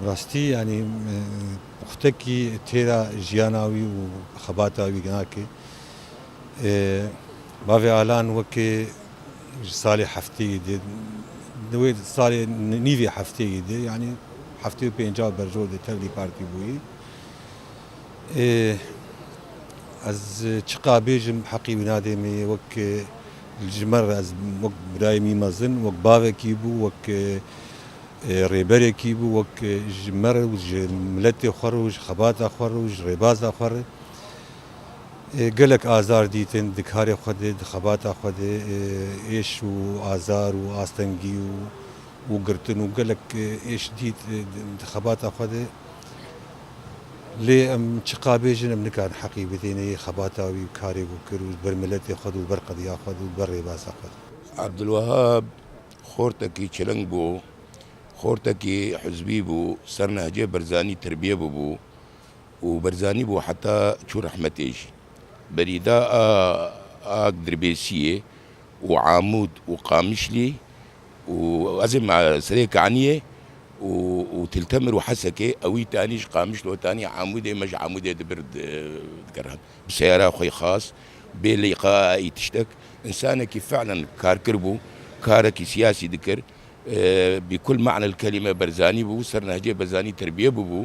راستی یعنی وقتکی تیرا جیاناوی و خباتاوی گناکی باوی آلان وکی سال هفته دی دوی سال نیوی هفته دی یعنی هفته پنجاه برجور دی تغلی پارتی بویی از چقا بیجم حقی بناده می وک الجمر از وک برای می مزن وک باوی کی بو وک ریبری کی بو وک جمر و ملت خروج خبات خروج ریباز خروج گلک آزار دیتن دکار خود خبات خود ایش و آزار و آستنگی و گرتن و گلک ایش دیت خبات خود لی چقا بیجن نکار حقی بدینی خباتاوی کاری و کروز بر ملت خود و بر قضیه خود و بر ریباز خود. عبدالوهاب خورتکی چلنگ بو خورتکی حزبی بو سرنهجه برزانی تربیه بو و برزانی بو حتى شو رحمتيش بريداء دربيسية وعامود وقامشلي وأزم مع سريك عنيه وتلتمر وحسكي أوي تانيش قامش لو تاني عمودي مش عمودي دبرد ذكرها بسيارة أخوي خاص بلقاء تشتك إنسانك فعلا كار كربو كارك سياسي ذكر بكل معنى الكلمة برزاني بو سرنهجي برزاني تربية بو